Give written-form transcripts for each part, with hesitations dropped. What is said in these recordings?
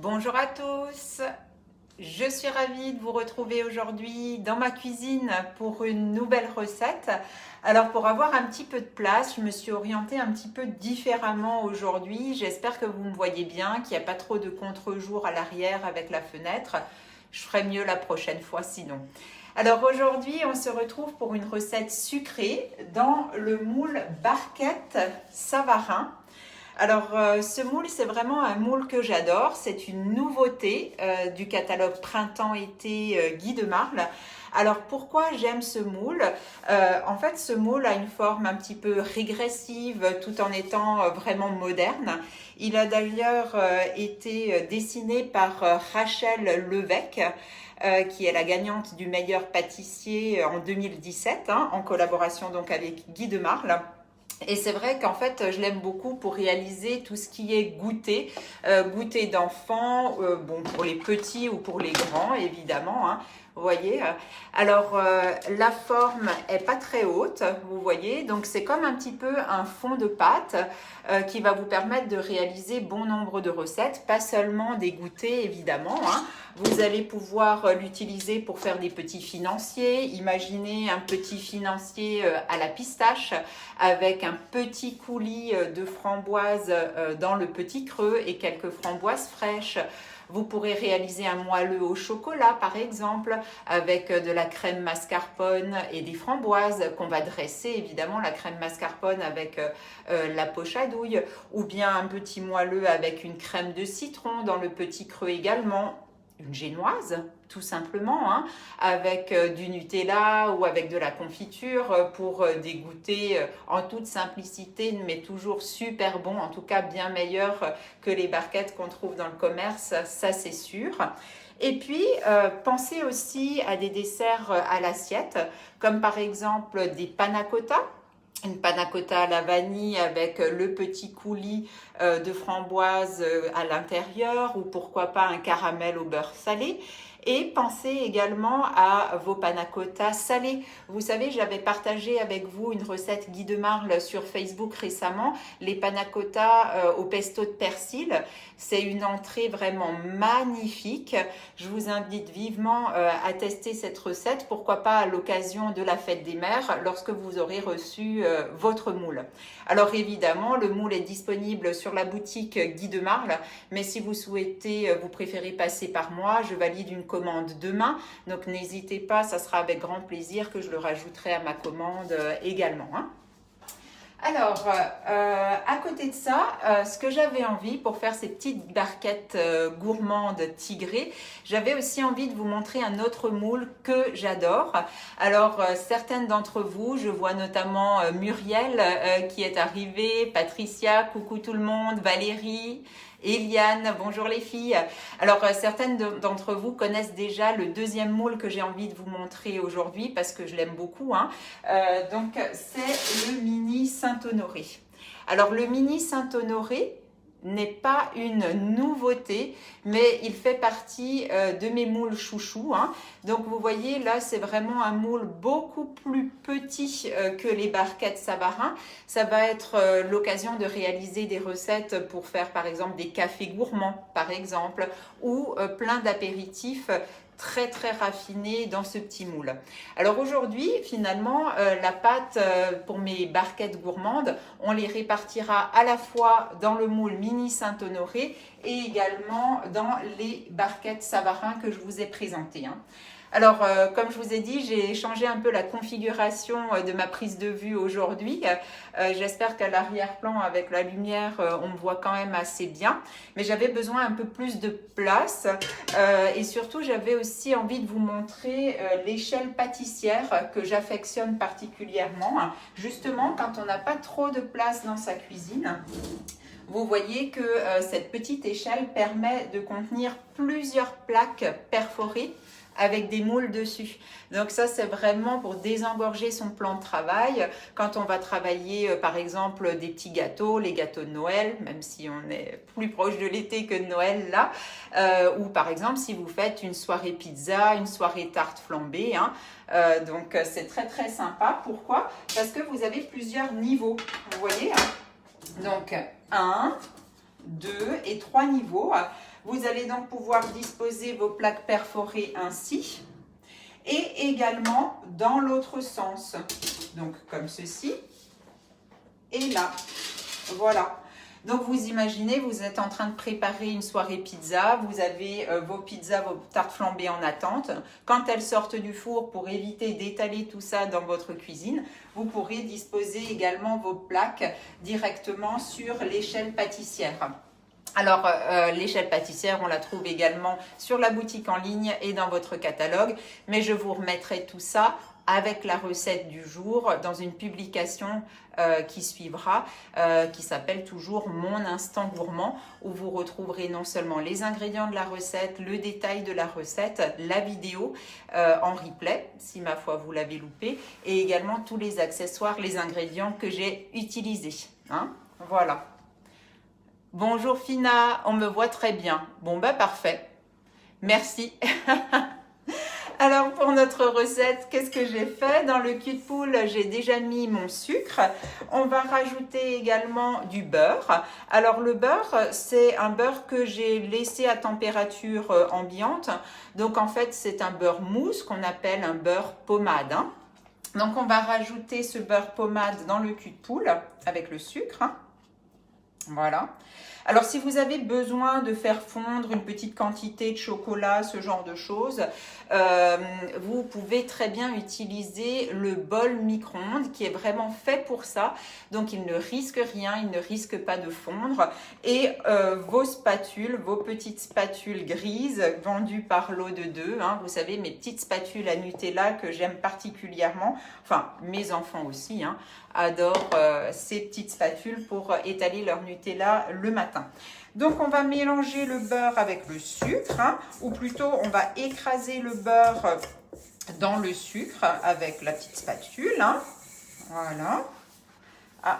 Bonjour à tous, je suis ravie de vous retrouver aujourd'hui dans ma cuisine pour une nouvelle recette. Alors pour avoir un petit peu de place, je me suis orientée un petit peu différemment aujourd'hui. J'espère que vous me voyez bien, qu'il n'y a pas trop de contre-jour à l'arrière avec la fenêtre. Je ferai mieux la prochaine fois sinon. Alors aujourd'hui, on se retrouve pour une recette sucrée dans le moule barquette Savarin. Alors, ce moule, c'est vraiment un moule que j'adore. C'est une nouveauté du catalogue Printemps-été Guy de Marle. Alors, pourquoi j'aime ce moule? En fait, ce moule a une forme un petit peu régressive tout en étant vraiment moderne. Il a d'ailleurs été dessiné par Rachel Levesque. Qui est la gagnante du meilleur pâtissier en 2017, en collaboration donc avec Guy de Marle. Et c'est vrai qu'en fait, je l'aime beaucoup pour réaliser tout ce qui est goûter, goûter d'enfants, bon, pour les petits ou pour les grands, évidemment, vous voyez. Alors, la forme est pas très haute, vous voyez. Donc, c'est comme un petit peu un fond de pâte qui va vous permettre de réaliser bon nombre de recettes, pas seulement des goûters, évidemment. Vous allez pouvoir l'utiliser pour faire des petits financiers. Imaginez un petit financier à la pistache avec un petit coulis de framboises dans le petit creux et quelques framboises fraîches. Vous pourrez réaliser un moelleux au chocolat, par exemple, avec de la crème mascarpone et des framboises qu'on va dresser, évidemment, la crème mascarpone avec la poche à douille, ou bien un petit moelleux avec une crème de citron dans le petit creux également. Une génoise, tout simplement, avec du Nutella ou avec de la confiture pour des goûters en toute simplicité, mais toujours super bon, en tout cas bien meilleur que les barquettes qu'on trouve dans le commerce, ça c'est sûr. Et puis, pensez aussi à des desserts à l'assiette, comme par exemple des panna cotta. Une panna cotta à la vanille avec le petit coulis de framboise à l'intérieur ou pourquoi pas un caramel au beurre salé. Et pensez également à vos panna cotta salés. Vous savez, j'avais partagé avec vous une recette Guy de Marle sur Facebook récemment, les panna cotta au pesto de persil. C'est une entrée vraiment magnifique. Je vous invite vivement à tester cette recette, pourquoi pas à l'occasion de la fête des mères, lorsque vous aurez reçu votre moule. Alors évidemment, le moule est disponible sur la boutique Guy de Marle, mais si vous souhaitez, vous préférez passer par moi, je valide une commande demain, donc n'hésitez pas, ça sera avec grand plaisir que je le rajouterai à ma commande également. Alors, à côté de ça, ce que j'avais envie pour faire ces petites barquettes gourmandes tigrées, j'avais aussi envie de vous montrer un autre moule que j'adore. Alors, certaines d'entre vous, je vois notamment Muriel qui est arrivée, Patricia, coucou tout le monde, Valérie, Eliane, bonjour les filles. Alors, certaines d'entre vous connaissent déjà le deuxième moule que j'ai envie de vous montrer aujourd'hui parce que je l'aime beaucoup. Donc, c'est le mini Saint-Honoré. Alors, le mini Saint-Honoré n'est pas une nouveauté, mais il fait partie de mes moules chouchous. Donc vous voyez là, c'est vraiment un moule beaucoup plus petit que les barquettes Savarin. Ça va être l'occasion de réaliser des recettes pour faire par exemple des cafés gourmands par exemple, ou plein d'apéritifs très très raffiné dans ce petit moule. Alors aujourd'hui, finalement, la pâte pour mes barquettes gourmandes, on les répartira à la fois dans le moule mini Saint-Honoré et également dans les barquettes Savarin que je vous ai présentées. Alors, comme je vous ai dit, j'ai changé un peu la configuration de ma prise de vue aujourd'hui. J'espère qu'à l'arrière-plan, avec la lumière, on me voit quand même assez bien. Mais j'avais besoin un peu plus de place. Et surtout, j'avais aussi envie de vous montrer l'échelle pâtissière que j'affectionne particulièrement. Justement, quand on n'a pas trop de place dans sa cuisine. Vous voyez que cette petite échelle permet de contenir plusieurs plaques perforées avec des moules dessus. Donc ça, c'est vraiment pour désengorger son plan de travail. Quand on va travailler, par exemple, des petits gâteaux, les gâteaux de Noël, même si on est plus proche de l'été que de Noël là, ou par exemple, si vous faites une soirée pizza, une soirée tarte flambée, donc c'est très très sympa. Pourquoi? Parce que vous avez plusieurs niveaux, vous voyez, donc 1, 2 et 3 niveaux. Vous allez donc pouvoir disposer vos plaques perforées ainsi et également dans l'autre sens. Donc comme ceci et là. Voilà. Donc vous imaginez, vous êtes en train de préparer une soirée pizza, vous avez vos pizzas, vos tartes flambées en attente. Quand elles sortent du four, pour éviter d'étaler tout ça dans votre cuisine, vous pourrez disposer également vos plaques directement sur l'échelle pâtissière. Alors, l'échelle pâtissière, on la trouve également sur la boutique en ligne et dans votre catalogue, mais je vous remettrai tout ça avec la recette du jour dans une publication qui suivra, qui s'appelle toujours Mon Instant Gourmand, où vous retrouverez non seulement les ingrédients de la recette, le détail de la recette, la vidéo en replay, si ma foi vous l'avez loupé, et également tous les accessoires, les ingrédients que j'ai utilisés. Hein, voilà. Bonjour Fina, on me voit très bien. Bon bah parfait, merci. Alors pour notre recette, qu'est-ce que j'ai fait? Dans le cul de poule, j'ai déjà mis mon sucre. On va rajouter également du beurre. Alors le beurre, c'est un beurre que j'ai laissé à température ambiante. Donc en fait, c'est un beurre mousse qu'on appelle un beurre pommade. Hein. Donc on va rajouter ce beurre pommade dans le cul de poule avec le sucre. Hein. Voilà. Alors, si vous avez besoin de faire fondre une petite quantité de chocolat, ce genre de choses, vous pouvez très bien utiliser le bol micro-ondes qui est vraiment fait pour ça. Donc, il ne risque rien, il ne risque pas de fondre. Et vos spatules, vos petites spatules grises vendues par l'eau de deux, hein, vous savez, mes petites spatules à Nutella que j'aime particulièrement, enfin, mes enfants aussi, hein, adorent ces petites spatules pour étaler leur Nutella le matin. Donc, on va mélanger le beurre avec le sucre, hein, ou plutôt, on va écraser le beurre dans le sucre avec la petite spatule. Hein. Voilà. Ah,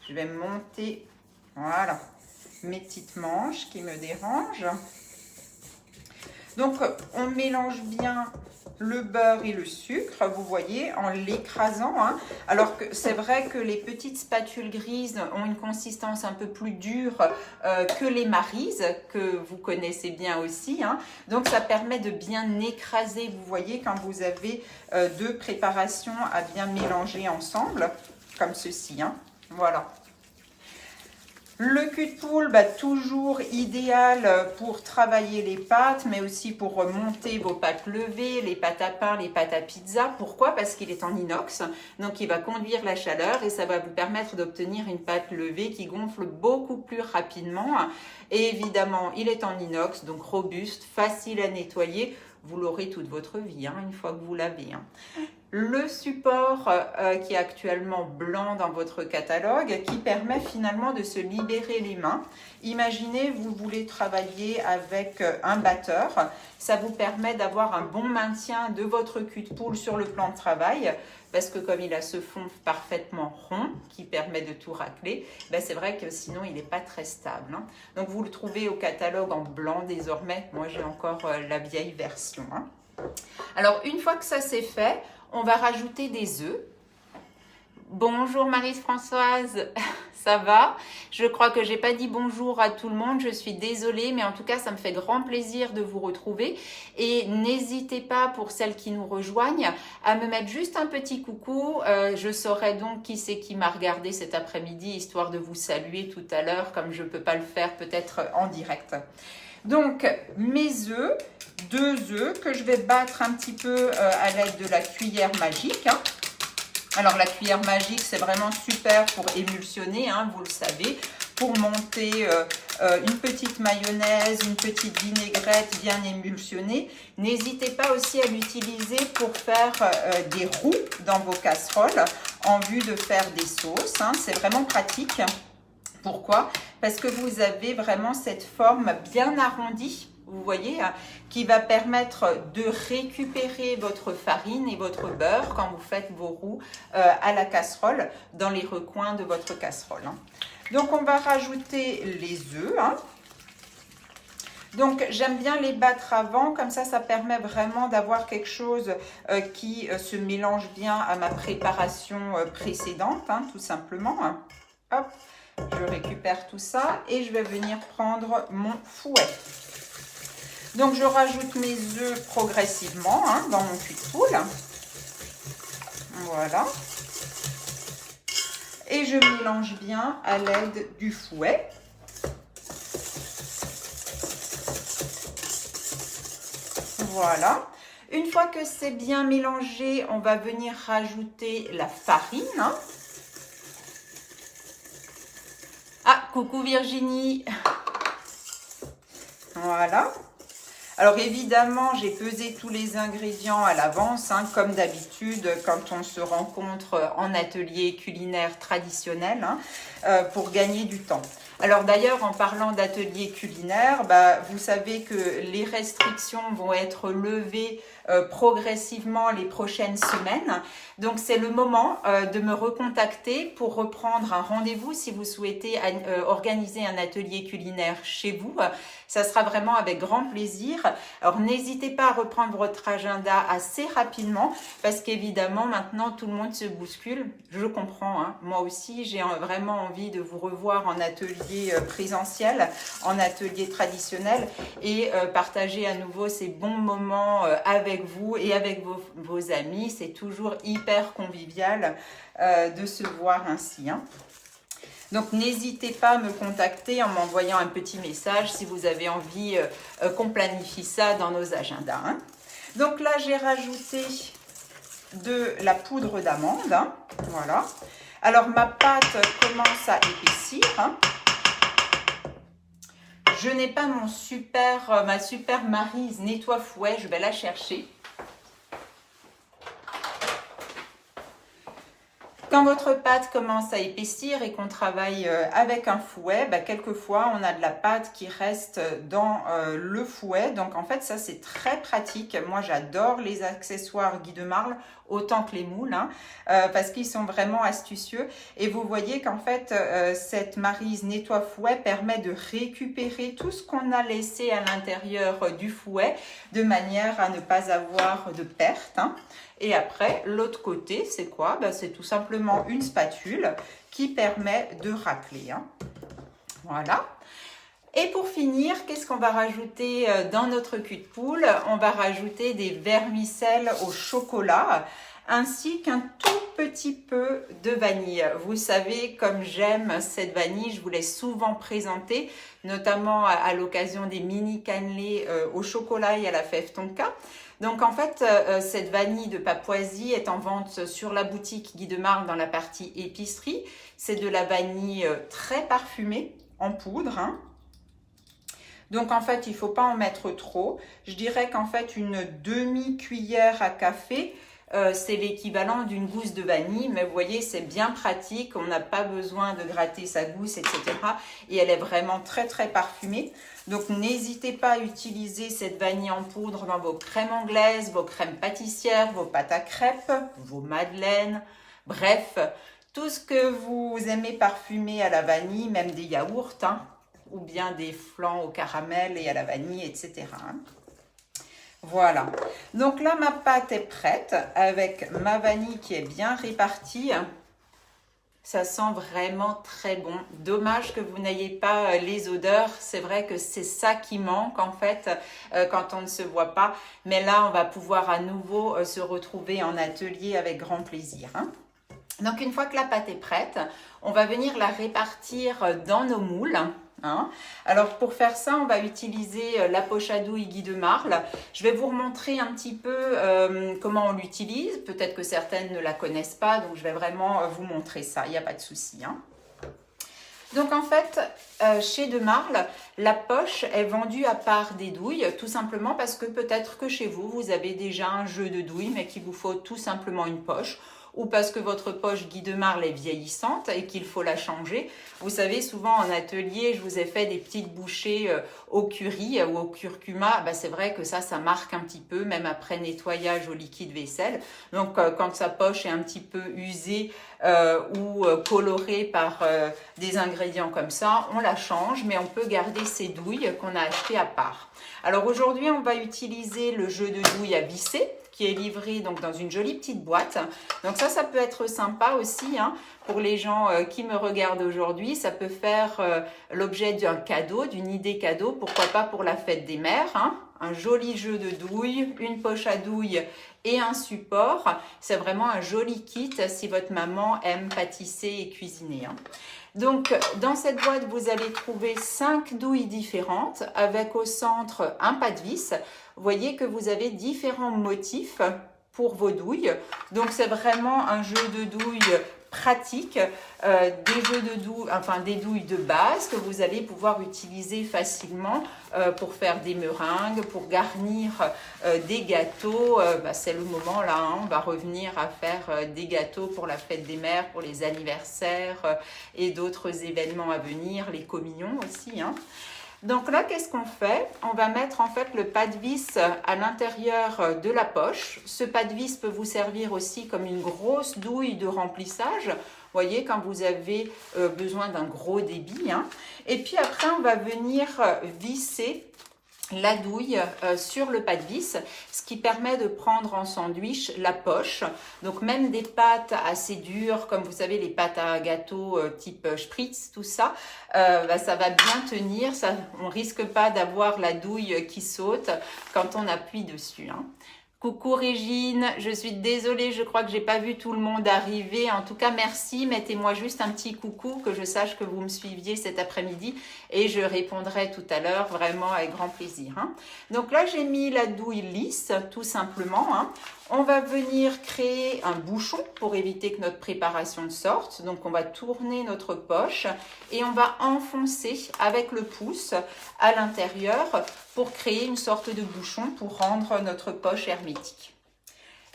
je vais monter, voilà, mes petites manches qui me dérangent. Donc, on mélange bien le beurre et le sucre, vous voyez, en l'écrasant. Hein. Alors que c'est vrai que les petites spatules grises ont une consistance un peu plus dure que les Maryse, que vous connaissez bien aussi. Hein. Donc, ça permet de bien écraser, vous voyez, quand vous avez deux préparations à bien mélanger ensemble, comme ceci. Hein. Voilà. Le cul de poule, bah, toujours idéal pour travailler les pâtes, mais aussi pour monter vos pâtes levées, les pâtes à pain, les pâtes à pizza. Pourquoi? Parce qu'il est en inox, donc il va conduire la chaleur et ça va vous permettre d'obtenir une pâte levée qui gonfle beaucoup plus rapidement. Et évidemment, il est en inox, donc robuste, facile à nettoyer. Vous l'aurez toute votre vie, hein, une fois que vous l'avez. Hein. Le support qui est actuellement blanc dans votre catalogue, qui permet finalement de se libérer les mains. Imaginez, vous voulez travailler avec un batteur. Ça vous permet d'avoir un bon maintien de votre cul de poule sur le plan de travail. Parce que comme il a ce fond parfaitement rond qui permet de tout racler, ben c'est vrai que sinon il n'est pas très stable. Hein. Donc vous le trouvez au catalogue en blanc désormais. Moi j'ai encore la vieille version. Hein. Alors une fois que ça c'est fait, on va rajouter des œufs. Bonjour Marie-Françoise, ça va? Je crois que je n'ai pas dit bonjour à tout le monde, je suis désolée, mais en tout cas, ça me fait grand plaisir de vous retrouver. Et n'hésitez pas, pour celles qui nous rejoignent, à me mettre juste un petit coucou. Je saurai donc qui c'est qui m'a regardé cet après-midi, histoire de vous saluer tout à l'heure, comme je ne peux pas le faire peut-être en direct. Donc, mes œufs, 2 œufs que je vais battre un petit peu à l'aide de la cuillère magique. Hein. Alors, la cuillère magique, c'est vraiment super pour émulsionner, hein, vous le savez, pour monter une petite mayonnaise, une petite vinaigrette bien émulsionnée. N'hésitez pas aussi à l'utiliser pour faire des roux dans vos casseroles en vue de faire des sauces. Hein. C'est vraiment pratique. Pourquoi? Parce que vous avez vraiment cette forme bien arrondie, vous voyez, qui va permettre de récupérer votre farine et votre beurre quand vous faites vos roux à la casserole, dans les recoins de votre casserole. Hein. Donc, on va rajouter les œufs. Hein. Donc, j'aime bien les battre avant, comme ça permet vraiment d'avoir quelque chose qui se mélange bien à ma préparation précédente, hein, tout simplement. Hein. Hop. Je récupère tout ça et je vais venir prendre mon fouet. Donc, je rajoute mes œufs progressivement hein, dans mon cul de poule. Voilà. Et je mélange bien à l'aide du fouet. Voilà. Une fois que c'est bien mélangé, on va venir rajouter la farine. Ah, coucou Virginie. Voilà. Alors évidemment, j'ai pesé tous les ingrédients à l'avance, hein, comme d'habitude quand on se rencontre en atelier culinaire traditionnel, hein, pour gagner du temps. Alors d'ailleurs, en parlant d'atelier culinaire, vous savez que les restrictions vont être levées progressivement les prochaines semaines. Donc c'est le moment de me recontacter pour reprendre un rendez-vous si vous souhaitez organiser un atelier culinaire chez vous. Ça sera vraiment avec grand plaisir. Alors n'hésitez pas à reprendre votre agenda assez rapidement parce qu'évidemment maintenant tout le monde se bouscule. Je comprends, hein. Moi aussi j'ai vraiment envie de vous revoir en atelier présentiel, en atelier traditionnel et partager à nouveau ces bons moments avec vous et avec vos amis. C'est toujours hyper convivial de se voir ainsi, hein. Donc, n'hésitez pas à me contacter en m'envoyant un petit message si vous avez envie qu'on planifie ça dans nos agendas, hein. Donc là, j'ai rajouté de la poudre d'amande, hein. Voilà. Alors, ma pâte commence à épaissir, hein. Je n'ai pas ma super Maryse nettoie fouet, je vais la chercher. Quand votre pâte commence à épaissir et qu'on travaille avec un fouet, quelquefois on a de la pâte qui reste dans le fouet. Donc en fait ça c'est très pratique. Moi j'adore les accessoires Guy de Marle autant que les moules, hein, parce qu'ils sont vraiment astucieux. Et vous voyez qu'en fait cette Maryse nettoie fouet permet de récupérer tout ce qu'on a laissé à l'intérieur du fouet de manière à ne pas avoir de perte, hein. Et après, l'autre côté, c'est quoi? C'est tout simplement une spatule qui permet de racler, hein. Voilà. Et pour finir, qu'est-ce qu'on va rajouter dans notre cul de poule? On va rajouter des vermicelles au chocolat ainsi qu'un tout petit peu de vanille. Vous savez, comme j'aime cette vanille, je vous l'ai souvent présentée, notamment à l'occasion des mini cannelés au chocolat et à la fève tonka. Donc en fait, cette vanille de Papouasie est en vente sur la boutique Guy de Marle dans la partie épicerie. C'est de la vanille très parfumée en poudre, hein. Donc en fait, il ne faut pas en mettre trop. Je dirais qu'en fait, une demi-cuillère à café, c'est l'équivalent d'une gousse de vanille. Mais vous voyez, c'est bien pratique. On n'a pas besoin de gratter sa gousse, etc. Et elle est vraiment très, très parfumée. Donc n'hésitez pas à utiliser cette vanille en poudre dans vos crèmes anglaises, vos crèmes pâtissières, vos pâtes à crêpes, vos madeleines. Bref, tout ce que vous aimez parfumer à la vanille, même des yaourts, hein, ou bien des flans au caramel et à la vanille, etc., hein. Voilà. Donc là, ma pâte est prête avec ma vanille qui est bien répartie. Ça sent vraiment très bon. Dommage que vous n'ayez pas les odeurs. C'est vrai que c'est ça qui manque en fait quand on ne se voit pas. Mais là, on va pouvoir à nouveau se retrouver en atelier avec grand plaisir, hein. Donc, une fois que la pâte est prête, on va venir la répartir dans nos moules, hein. Alors, pour faire ça, on va utiliser la poche à douille Guy de Marle. Je vais vous remontrer un petit peu comment on l'utilise. Peut-être que certaines ne la connaissent pas, donc je vais vraiment vous montrer ça. Il n'y a pas de souci, hein. Donc en fait, chez De Marle, la poche est vendue à part des douilles, tout simplement parce que peut-être que chez vous, vous avez déjà un jeu de douilles, mais qu'il vous faut tout simplement une poche, ou parce que votre poche Guy de Marle est vieillissante et qu'il faut la changer. Vous savez, souvent en atelier, je vous ai fait des petites bouchées au curry ou au curcuma. C'est vrai que ça marque un petit peu, même après nettoyage au liquide vaisselle. Donc, quand sa poche est un petit peu usée ou colorée par des ingrédients comme ça, on la change, mais on peut garder ses douilles qu'on a achetées à part. Alors, aujourd'hui, on va utiliser le jeu de douilles à visser, qui est livré donc dans une jolie petite boîte. Donc ça peut être sympa aussi hein, pour les gens qui me regardent aujourd'hui. Ça peut faire l'objet d'un cadeau, d'une idée cadeau, pourquoi pas pour la fête des mères. Hein. Un joli jeu de douilles, une poche à douilles et un support. C'est vraiment un joli kit si votre maman aime pâtisser et cuisiner. Hein. Donc, dans cette boîte, vous allez trouver 5 douilles différentes avec au centre un pas de vis. Vous voyez que vous avez différents motifs pour vos douilles. Donc, c'est vraiment un jeu de douilles pratique, des douilles de base que vous allez pouvoir utiliser facilement pour faire des meringues, pour garnir des gâteaux. C'est le moment là, hein, on va revenir à faire des gâteaux pour la fête des mères, pour les anniversaires et d'autres événements à venir, les communions aussi. Hein. Donc là, qu'est-ce qu'on fait? On va mettre en fait le pas de vis à l'intérieur de la poche. Ce pas de vis peut vous servir aussi comme une grosse douille de remplissage. Vous voyez, quand vous avez besoin d'un gros débit. Hein. Et puis après, on va venir visser la douille sur le pas de vis, ce qui permet de prendre en sandwich la poche. Donc même des pâtes assez dures, comme vous savez les pâtes à gâteau type spritz, tout ça, ça va bien tenir. Ça, on risque pas d'avoir la douille qui saute quand on appuie dessus. Hein. Coucou Régine, je suis désolée, je crois que j'ai pas vu tout le monde arriver. En tout cas, merci. Mettez-moi juste un petit coucou, que je sache que vous me suiviez cet après-midi et je répondrai tout à l'heure vraiment avec grand plaisir. Hein. Donc là, j'ai mis la douille lisse, tout simplement. Hein. On va venir créer un bouchon pour éviter que notre préparation sorte. Donc, on va tourner notre poche et on va enfoncer avec le pouce à l'intérieur pour créer une sorte de bouchon pour rendre notre poche hermétique.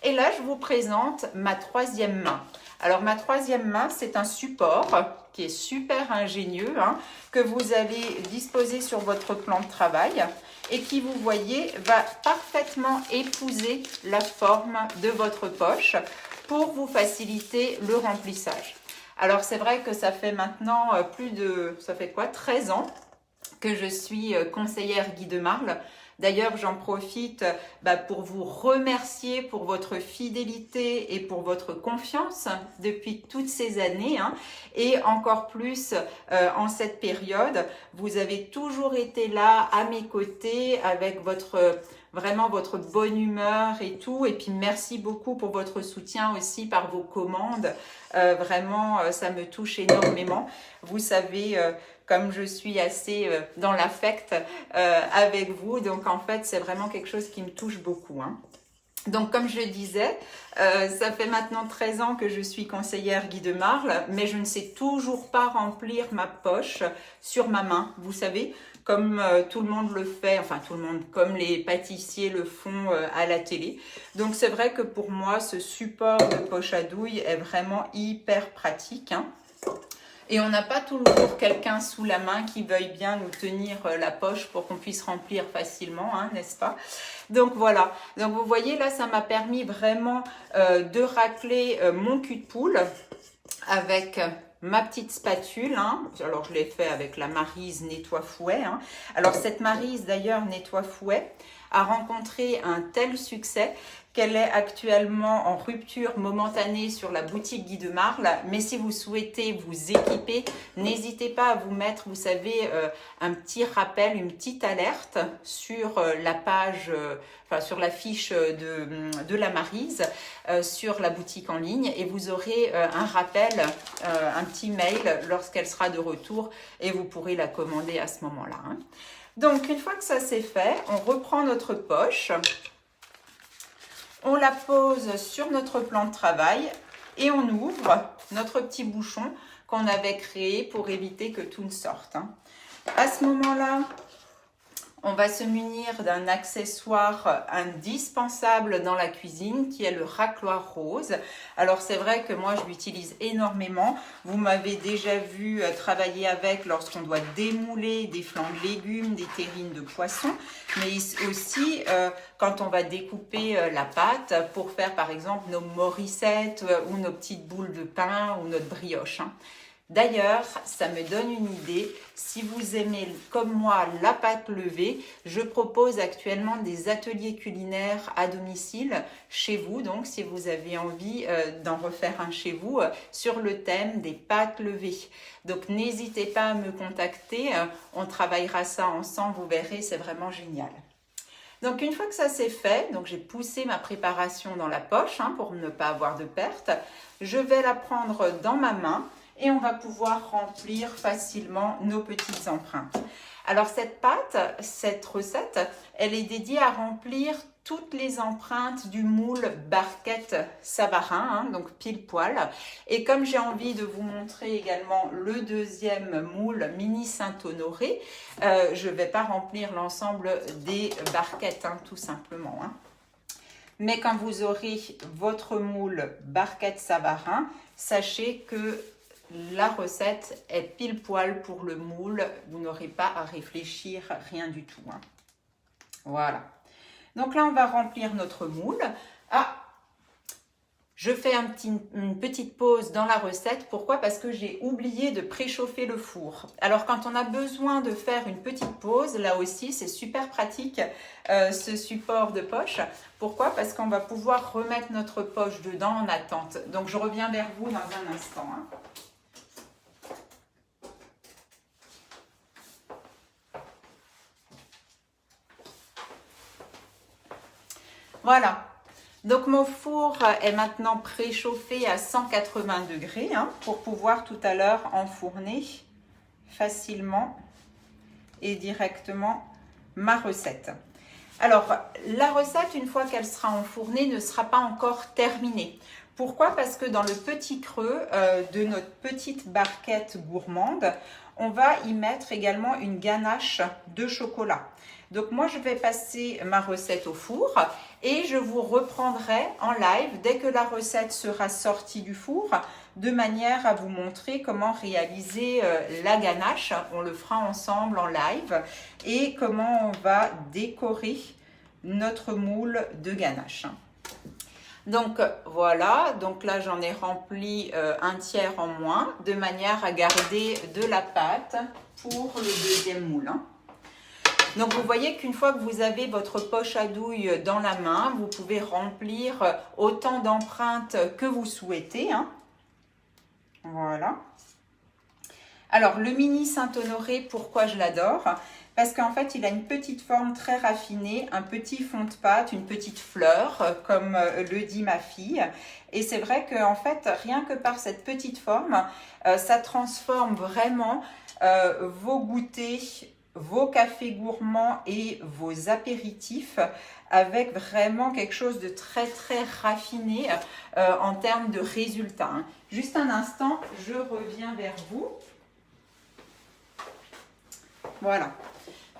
Et là, je vous présente ma troisième main. Alors, ma troisième main, c'est un support qui est super ingénieux, hein, que vous allez disposer sur votre plan de travail et qui, vous voyez, va parfaitement épouser la forme de votre poche pour vous faciliter le remplissage. Alors, c'est vrai que ça fait maintenant ça fait quoi, 13 ans que je suis conseillère Guy de Marle. D'ailleurs, j'en profite pour vous remercier pour votre fidélité et pour votre confiance depuis toutes ces années. Hein, et encore plus en cette période, vous avez toujours été là à mes côtés avec vraiment votre bonne humeur et tout. Et puis, merci beaucoup pour votre soutien aussi par vos commandes. Vraiment, ça me touche énormément. Vous savez, comme je suis assez dans l'affect avec vous, donc en fait, c'est vraiment quelque chose qui me touche beaucoup. Hein. Donc, comme je le disais, ça fait maintenant 13 ans que je suis conseillère Guy de Marle, mais je ne sais toujours pas remplir ma poche sur ma main, vous savez, comme tout le monde le fait, enfin tout le monde, comme les pâtissiers le font à la télé. Donc, c'est vrai que pour moi, ce support de poche à douille est vraiment hyper pratique. Hein. Et on n'a pas toujours quelqu'un sous la main qui veuille bien nous tenir la poche pour qu'on puisse remplir facilement, hein, n'est-ce pas? Donc voilà, donc vous voyez là, ça m'a permis vraiment de racler mon cul de poule avec ma petite spatule. Hein. Alors je l'ai fait avec la Maryse nettoie-fouet. Hein. Alors cette Maryse d'ailleurs nettoie-fouet a rencontré un tel succès qu'elle est actuellement en rupture momentanée sur la boutique Guy de Marle. Mais si vous souhaitez vous équiper, n'hésitez pas à vous mettre, vous savez, un petit rappel, une petite alerte sur la page, sur la fiche de la Maryse, sur la boutique en ligne. Et vous aurez un rappel, un petit mail lorsqu'elle sera de retour et vous pourrez la commander à ce moment-là. Hein. Donc, une fois que ça c'est fait, on reprend notre poche. On la pose sur notre plan de travail et on ouvre notre petit bouchon qu'on avait créé pour éviter que tout ne sorte. Hein. À ce moment-là, on va se munir d'un accessoire indispensable dans la cuisine qui est le racloir rose. Alors c'est vrai que moi je l'utilise énormément. Vous m'avez déjà vu travailler avec lorsqu'on doit démouler des flancs de légumes, des terrines de poisson, mais aussi quand on va découper la pâte pour faire par exemple nos morissettes ou nos petites boules de pain ou notre brioche. Hein. D'ailleurs, ça me donne une idée. Si vous aimez, comme moi, la pâte levée, je propose actuellement des ateliers culinaires à domicile chez vous. Donc, si vous avez envie d'en refaire un chez vous sur le thème des pâtes levées. Donc, n'hésitez pas à me contacter. On travaillera ça ensemble. Vous verrez, c'est vraiment génial. Donc, une fois que ça c'est fait, donc j'ai poussé ma préparation dans la poche pour ne pas avoir de perte. Je vais la prendre dans ma main. Et on va pouvoir remplir facilement nos petites empreintes. Alors cette pâte, cette recette, elle est dédiée à remplir toutes les empreintes du moule Barquette Savarin, donc pile poil. Et comme j'ai envie de vous montrer également le deuxième moule Mini Saint-Honoré, je ne vais pas remplir l'ensemble des barquettes, tout simplement. Mais quand vous aurez votre moule Barquette Savarin, sachez que la recette est pile poil pour le moule. Vous n'aurez pas à réfléchir, rien du tout. Voilà. Donc là, on va remplir notre moule. Je fais une petite pause dans la recette. Pourquoi? Parce que j'ai oublié de préchauffer le four. Alors, quand on a besoin de faire une petite pause, là aussi, c'est super pratique, ce support de poche. Pourquoi? Parce qu'on va pouvoir remettre notre poche dedans en attente. Donc, je reviens vers vous dans un instant. Voilà, donc mon four est maintenant préchauffé à 180 degrés pour pouvoir tout à l'heure enfourner facilement et directement ma recette. Alors, la recette, une fois qu'elle sera enfournée, ne sera pas encore terminée. Pourquoi? Parce que dans le petit creux de notre petite barquette gourmande, on va y mettre également une ganache de chocolat. Donc moi, je vais passer ma recette au four et je vous reprendrai en live dès que la recette sera sortie du four, de manière à vous montrer comment réaliser la ganache. On le fera ensemble en live et comment on va décorer notre moule de ganache. Donc voilà, donc là j'en ai rempli un tiers en moins, de manière à garder de la pâte pour le deuxième moule. Donc vous voyez qu'une fois que vous avez votre poche à douille dans la main, vous pouvez remplir autant d'empreintes que vous souhaitez. Voilà. Alors le mini Saint-Honoré, pourquoi je l'adore? Parce qu'en fait, il a une petite forme très raffinée, un petit fond de pâte, une petite fleur, comme le dit ma fille. Et c'est vrai qu'en fait, rien que par cette petite forme, ça transforme vraiment vos goûters, vos cafés gourmands et vos apéritifs avec vraiment quelque chose de très très raffiné en termes de résultats. Juste un instant, je reviens vers vous. Voilà.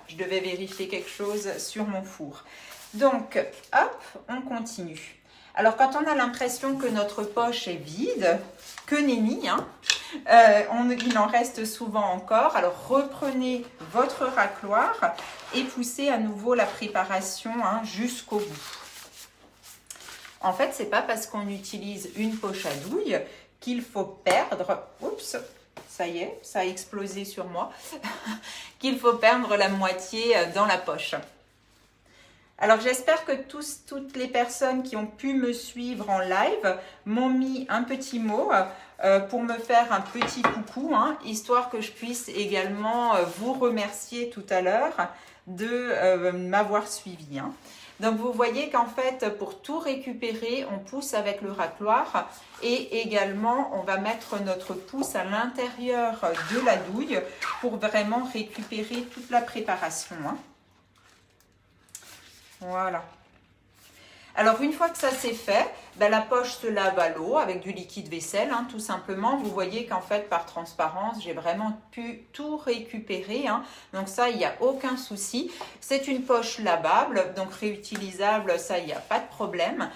Je devais vérifier quelque chose sur mon four. Donc, hop, on continue. Alors, quand on a l'impression que notre poche est vide, que nenni, il en reste souvent encore. Alors, reprenez votre racloir et poussez à nouveau la préparation jusqu'au bout. En fait, c'est pas parce qu'on utilise une poche à douille qu'il faut perdre... Oups, ça y est, ça a explosé sur moi, qu'il faut perdre la moitié dans la poche. Alors j'espère que toutes les personnes qui ont pu me suivre en live m'ont mis un petit mot pour me faire un petit coucou, histoire que je puisse également vous remercier tout à l'heure de m'avoir suivi. Donc vous voyez qu'en fait pour tout récupérer on pousse avec le racloir et également on va mettre notre pouce à l'intérieur de la douille pour vraiment récupérer toute la préparation. Voilà. Alors une fois que ça c'est fait, la poche se lave à l'eau avec du liquide vaisselle, tout simplement. Vous voyez qu'en fait par transparence, j'ai vraiment pu tout récupérer. Donc ça, il n'y a aucun souci. C'est une poche lavable, donc réutilisable, ça, il n'y a pas de problème.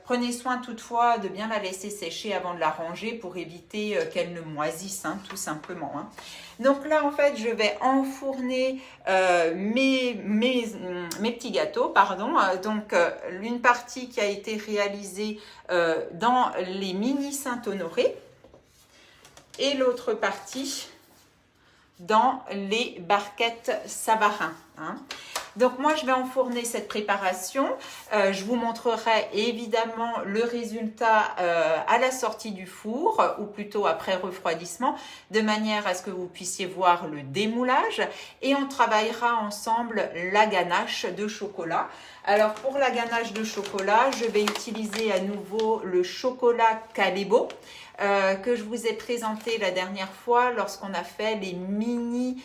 Prenez soin toutefois de bien la laisser sécher avant de la ranger pour éviter qu'elle ne moisisse, tout simplement. Donc là, en fait, je vais enfourner mes petits gâteaux, pardon. Donc, une partie qui a été réalisée dans les mini Saint-Honoré. et l'autre partie dans les barquettes Savarin. Hein. Donc moi je vais enfourner cette préparation, je vous montrerai évidemment le résultat à la sortie du four ou plutôt après refroidissement de manière à ce que vous puissiez voir le démoulage et on travaillera ensemble la ganache de chocolat. Alors pour la ganache de chocolat, je vais utiliser à nouveau le chocolat Calebo que je vous ai présenté la dernière fois lorsqu'on a fait les mini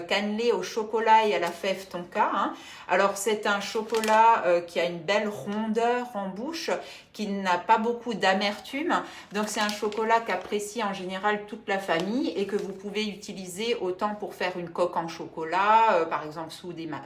cannelés au chocolat et à la fève tonka. Hein. Alors c'est un chocolat qui a une belle rondeur en bouche, qui n'a pas beaucoup d'amertume. Donc c'est un chocolat qu'apprécie en général toute la famille et que vous pouvez utiliser autant pour faire une coque en chocolat, par exemple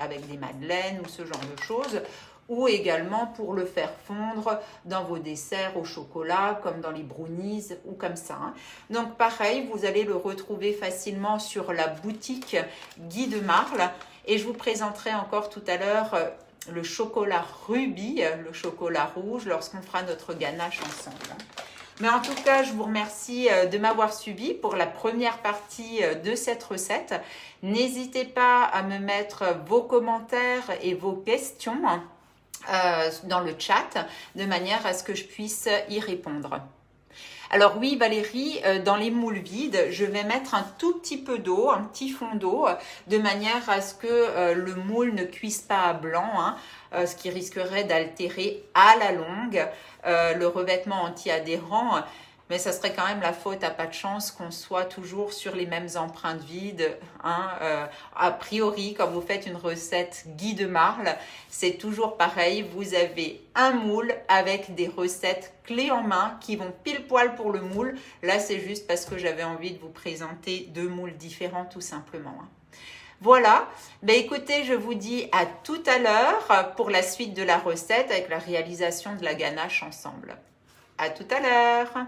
avec des madeleines ou ce genre de choses, ou également pour le faire fondre dans vos desserts au chocolat, comme dans les brownies ou comme ça. Hein. Donc pareil, vous allez le retrouver facilement sur la boutique Guy de Marle. Et je vous présenterai encore tout à l'heure le chocolat rubis, le chocolat rouge, lorsqu'on fera notre ganache ensemble. Mais en tout cas, je vous remercie de m'avoir suivi pour la première partie de cette recette. N'hésitez pas à me mettre vos commentaires et vos questions dans le chat de manière à ce que je puisse y répondre. Alors oui Valérie, dans les moules vides, je vais mettre un tout petit peu d'eau, un petit fond d'eau, de manière à ce que le moule ne cuise pas à blanc, hein, ce qui risquerait d'altérer à la longue le revêtement anti-adhérent. Mais ça serait quand même la faute à pas de chance qu'on soit toujours sur les mêmes empreintes vides. Hein. A priori, quand vous faites une recette Guy de Marle, c'est toujours pareil. Vous avez un moule avec des recettes clés en main qui vont pile poil pour le moule. Là, c'est juste parce que j'avais envie de vous présenter deux moules différents tout simplement. Hein. Voilà, ben écoutez, je vous dis à tout à l'heure pour la suite de la recette avec la réalisation de la ganache ensemble. À tout à l'heure.